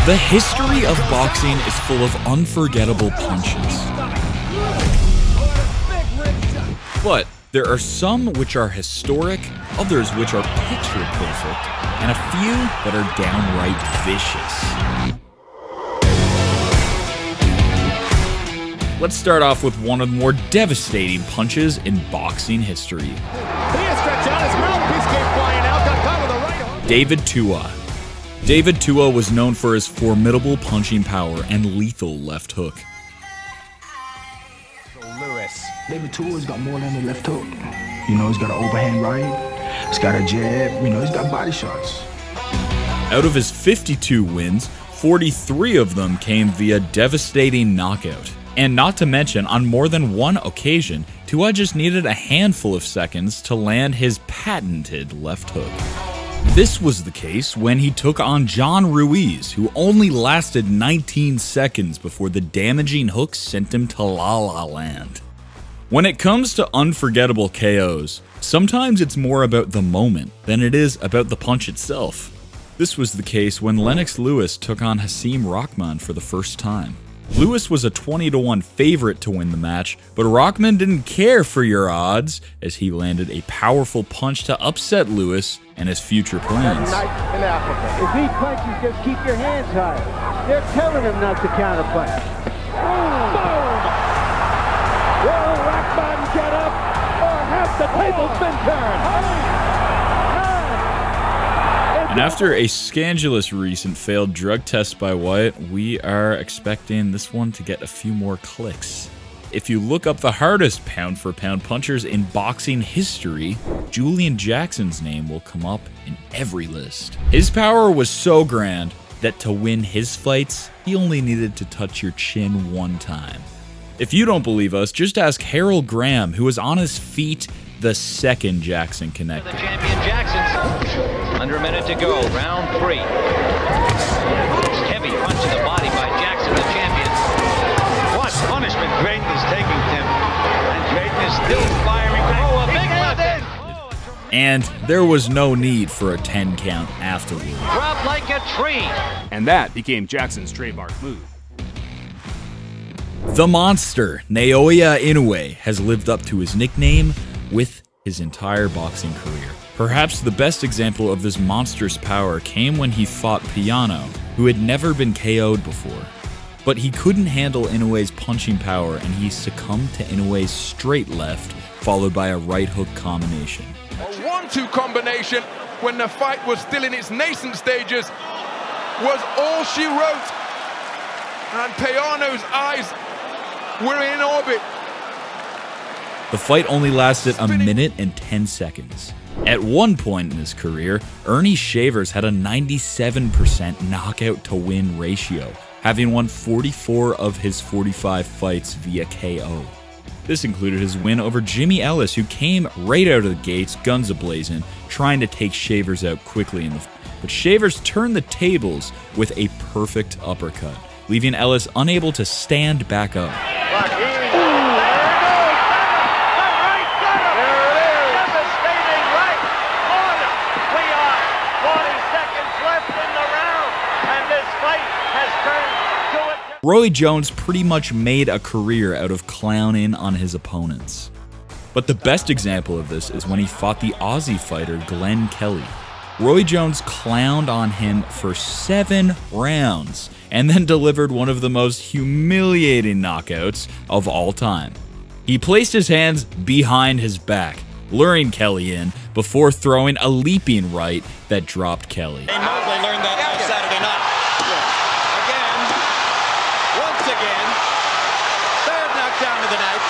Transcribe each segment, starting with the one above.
The history of boxing is full of unforgettable punches. But there are some which are historic, others which are picture perfect, and a few that are downright vicious. Let's start off with one of the more devastating punches in boxing history. David Tua. David Tua was known for his formidable punching power and lethal left hook. David Tua's got more than a left hook. You know, he's got an overhand right, he's got a jab, you know, he's got body shots. Out of his 52 wins, 43 of them came via devastating knockout. And not to mention, on more than one occasion, Tua just needed a handful of seconds to land his patented left hook. This was the case when he took on John Ruiz, who only lasted 19 seconds before the damaging hook sent him to La La Land. When it comes to unforgettable KOs, sometimes it's more about the moment than it is about the punch itself. This was the case when Lennox Lewis took on Hasim Rahman for the first time. Lewis was a 20-1 favorite to win the match, but Rahman didn't care for your odds as he landed a powerful punch to upset Lewis and his future plans. If he punches, just keep your hands high. They're telling him not to counterpunch. Boom! Boom! Will Rahman get up, or have the tables been turned? And after a scandalous recent failed drug test by White, we are expecting this one to get a few more clicks. If you look up the hardest pound-for-pound punchers in boxing history, Julian Jackson's name will come up in every list. His power was so grand that to win his fights, he only needed to touch your chin one time. If you don't believe us, just ask Harold Graham, who was on his feet the second Jackson connected. The champion Jackson. Under a minute to go, round 3. Heavy punch to the body by Jackson, the champion. What punishment Drayton is taking, Tim. And Drayton is still firing. Oh, a big left. And there was no need for a 10 count afterward. Dropped like a tree. And that became Jackson's trademark move. The monster, Naoya Inoue, has lived up to his nickname with his entire boxing career. Perhaps the best example of this monstrous power came when he fought Payano, who had never been KO'd before. But he couldn't handle Inoue's punching power and he succumbed to Inoue's straight left, followed by a right hook combination. A 1-2 combination when the fight was still in its nascent stages was all she wrote. And Payano's eyes were in orbit. The fight only lasted a minute and 10 seconds. At one point in his career, Ernie Chavez had a 97% knockout to win ratio, having won 44 of his 45 fights via KO. This included his win over Jimmy Elis, who came right out of the gates, guns a-blazing, trying to take Chavez out quickly. But Chavez turned the tables with a perfect uppercut, leaving Elis unable to stand back up. Roy Jones pretty much made a career out of clowning on his opponents. But the best example of this is when he fought the Aussie fighter Glen Kelly. Roy Jones clowned on him for 7 rounds and then delivered one of the most humiliating knockouts of all time. He placed his hands behind his back, luring Kelly in before throwing a leaping right that dropped Kelly. They Mosley learned that last Saturday night. Once again, third knockdown of the night.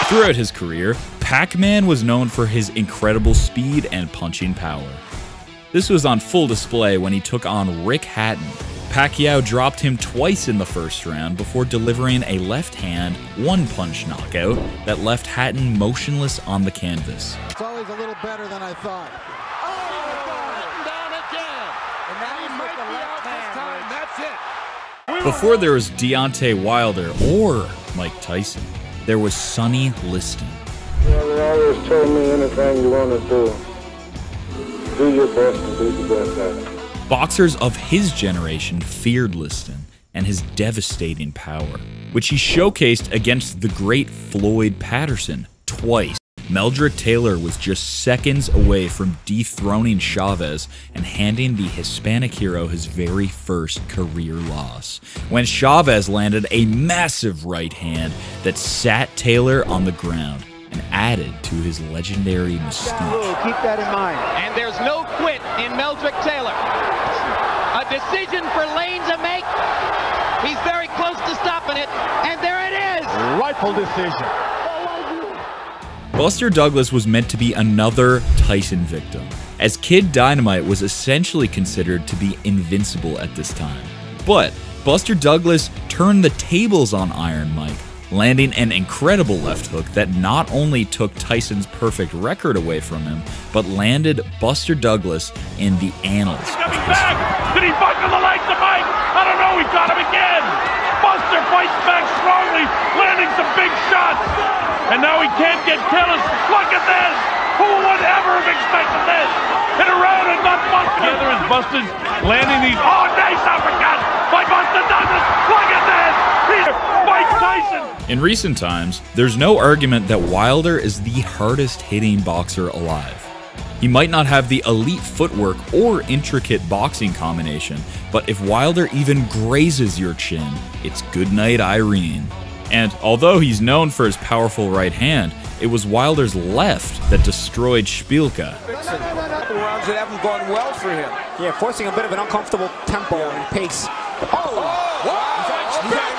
Throughout his career, Pac-Man was known for his incredible speed and punching power. This was on full display when he took on Rick Hatton. Pacquiao dropped him twice in the first round before delivering a left-hand, one-punch knockout that left Hatton motionless on the canvas. It's always a little better than I thought. Before there was Deontay Wilder or Mike Tyson, there was Sonny Liston. Well, they always told me anything you want to do your best and be the best at it. Boxers of his generation feared Liston and his devastating power, which he showcased against the great Floyd Patterson twice. Meldrick Taylor was just seconds away from dethroning Chavez and handing the Hispanic hero his very first career loss, when Chavez landed a massive right hand that sat Taylor on the ground and added to his legendary mystique. Keep that in mind. And there's no quit in Meldrick Taylor. A decision for Lane to make. He's very close to stopping it, and there it is! Rightful decision. Buster Douglas was meant to be another Tyson victim, as Kid Dynamite was essentially considered to be invincible at this time. But Buster Douglas turned the tables on Iron Mike, landing an incredible left hook that not only took Tyson's perfect record away from him, but landed Buster Douglas in the annals. Coming back! Did he buckle the legs of Mike? I don't know, he got him again! Buster fights back strongly, landing some big shots! And now he can't get killers. Look at this! Who would ever have expected this? Hit around and not Buster! Together as Buster's landing these... Oh, nice uppercut by Buster Douglas! Look at this! Here, Mike Tyson! In recent times, there's no argument that Wilder is the hardest hitting boxer alive. He might not have the elite footwork or intricate boxing combination, but if Wilder even grazes your chin, it's goodnight Irene. And although he's known for his powerful right hand, it was Wilder's left that destroyed Szpilka. Rounds that haven't gone well for him. Yeah, forcing a bit of an uncomfortable tempo and pace. Back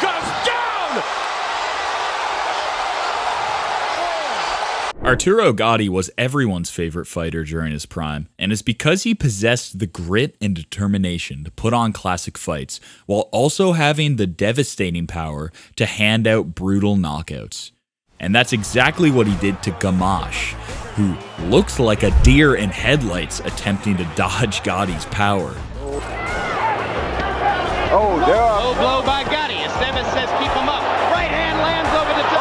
goes down! Arturo Gatti was everyone's favorite fighter during his prime, and it's because he possessed the grit and determination to put on classic fights, while also having the devastating power to hand out brutal knockouts. And that's exactly what he did to Gamash, who looks like a deer in headlights attempting to dodge Gatti's power. Oh, there are... Low blow by Gatti. Esteves says keep him up. Right hand lands over the top.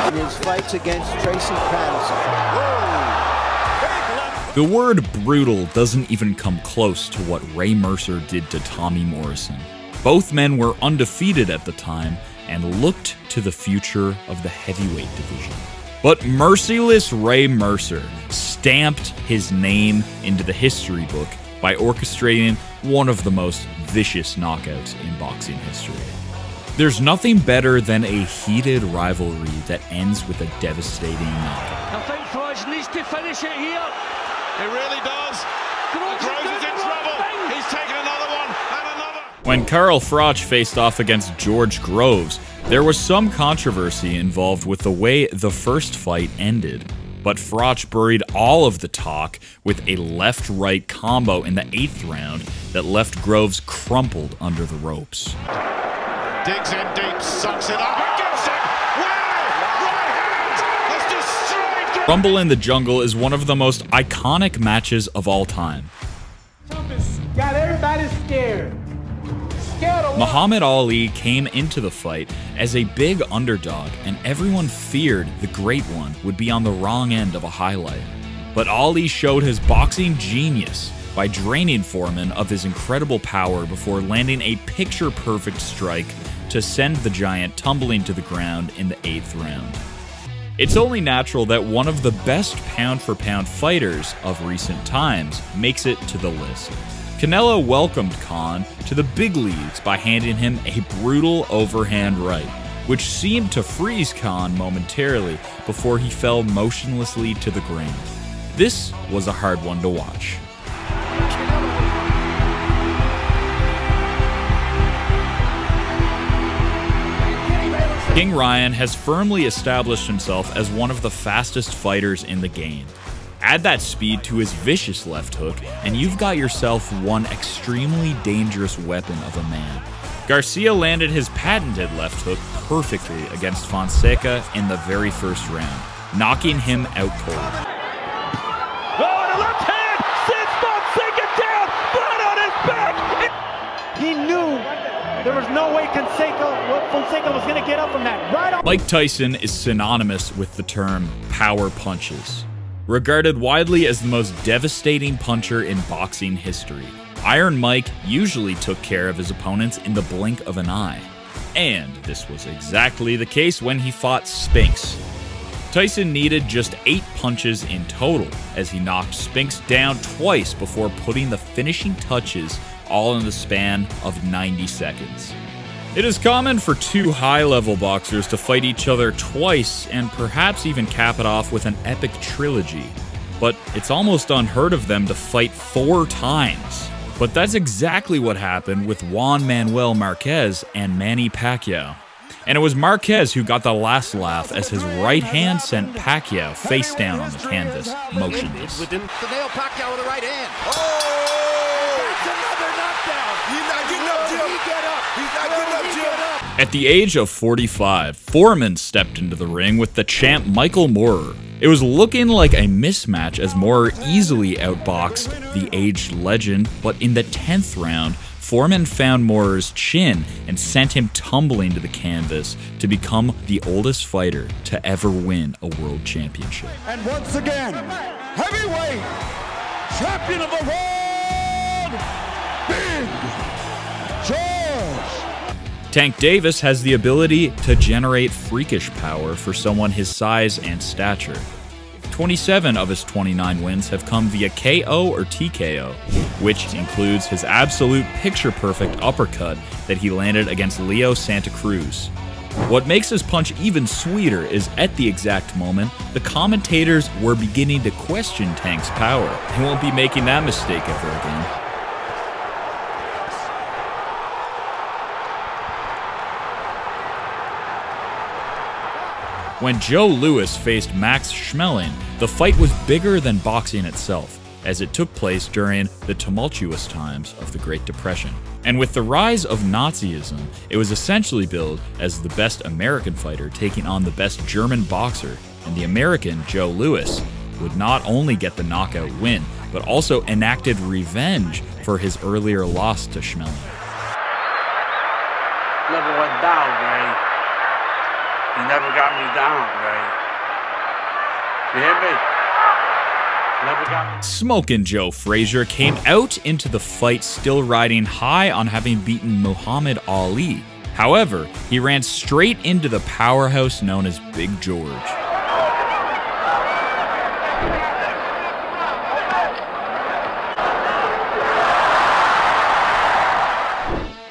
In his fights against Tracy Patterson. The word brutal doesn't even come close to what Ray Mercer did to Tommy Morrison. Both men were undefeated at the time and looked to the future of the heavyweight division. But merciless Ray Mercer stamped his name into the history book by orchestrating one of the most vicious knockouts in boxing history. There's nothing better than a heated rivalry that ends with a devastating knockout. I think Froch needs to finish it here. It really does. Groves is in trouble. He's taken another one and another. When Carl Froch faced off against George Groves, there was some controversy involved with the way the first fight ended. But Froch buried all of the talk with a left-right combo in the 8th round that left Groves crumpled under the ropes. Digs in deep, sucks it up and gets it! Wow! Right hand has destroyed... Rumble in the Jungle is one of the most iconic matches of all time. Got everybody scared. Muhammad Ali came into the fight as a big underdog, and everyone feared the Great One would be on the wrong end of a highlight. But Ali showed his boxing genius by draining Foreman of his incredible power before landing a picture-perfect strike to send the Giant tumbling to the ground in the 8th round. It's only natural that one of the best pound-for-pound fighters of recent times makes it to the list. Canelo welcomed Khan to the big leagues by handing him a brutal overhand right, which seemed to freeze Khan momentarily before he fell motionlessly to the ground. This was a hard one to watch. King Ryan has firmly established himself as one of the fastest fighters in the game. Add that speed to his vicious left hook, and you've got yourself one extremely dangerous weapon of a man. Garcia landed his patented left hook perfectly against Fonseca in the very first round, knocking him out cold. Oh, the left hand sends Fonseca down, flat on his back. He knew there was no way Fonseca was going to get up from that. Right on. Mike Tyson is synonymous with the term power punches. Regarded widely as the most devastating puncher in boxing history, Iron Mike usually took care of his opponents in the blink of an eye. And this was exactly the case when he fought Spinks. Tyson needed just 8 punches in total, as he knocked Spinks down twice before putting the finishing touches, all in the span of 90 seconds. It is common for 2 high-level boxers to fight each other twice and perhaps even cap it off with an epic trilogy, but it's almost unheard of them to fight 4 times. But that's exactly what happened with Juan Manuel Marquez and Manny Pacquiao. And it was Marquez who got the last laugh as his right hand sent Pacquiao face down on the canvas, motionless. To nail Pacquiao with the right hand. That's another knockdown. He's not getting up, Jim. He get up. He's not getting up, Jim. At the age of 45, Foreman stepped into the ring with the champ Michael Moorer. It was looking like a mismatch as Moorer easily outboxed the aged legend, but in the 10th round, Foreman found Moorer's chin and sent him tumbling to the canvas to become the oldest fighter to ever win a world championship. And once again, heavyweight champion of the world, Big George. Tank Davis has the ability to generate freakish power for someone his size and stature. 27 of his 29 wins have come via KO or TKO, which includes his absolute picture-perfect uppercut that he landed against Leo Santa Cruz. What makes his punch even sweeter is at the exact moment, the commentators were beginning to question Tank's power. He won't be making that mistake ever again. When Joe Louis faced Max Schmeling, the fight was bigger than boxing itself, as it took place during the tumultuous times of the Great Depression. And with the rise of Nazism, it was essentially billed as the best American fighter taking on the best German boxer, and the American Joe Louis would not only get the knockout win, but also enacted revenge for his earlier loss to Schmeling. Never went down, Ray. He never got me down, Ray. You hear me? Never got me. Smokin' Joe Frazier came out into the fight still riding high on having beaten Muhammad Ali. However, he ran straight into the powerhouse known as Big George.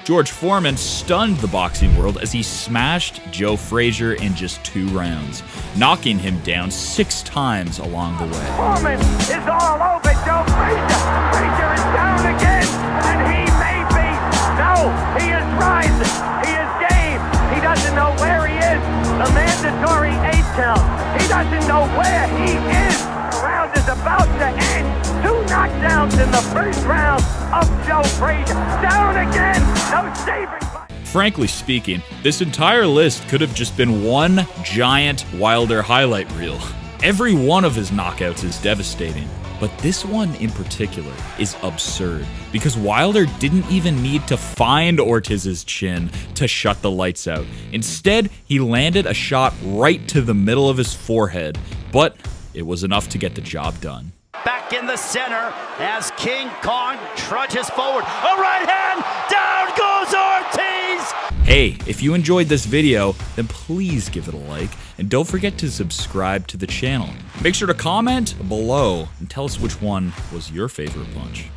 George Foreman stunned the boxing world as he smashed Joe Frazier in just 2 rounds, knocking him down 6 times along the way. Foreman is all over Joe Frazier. Frazier is down again, and he may be. No, he is rising. He is game. He doesn't know where he is. The mandatory 8 count. He doesn't know where he is. The round is about to end. 2 knockdowns in the first round of Joe Frazier. Down again. No saving. Frankly speaking, this entire list could have just been one giant Wilder highlight reel. Every one of his knockouts is devastating, but this one in particular is absurd because Wilder didn't even need to find Ortiz's chin to shut the lights out. Instead, he landed a shot right to the middle of his forehead, but it was enough to get the job done. Back in the center as King Kong trudges forward. A right hand, down goes Ortiz! Hey, if you enjoyed this video, then please give it a like, and don't forget to subscribe to the channel. Make sure to comment below and tell us which one was your favorite punch.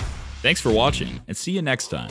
Thanks for watching, and see you next time.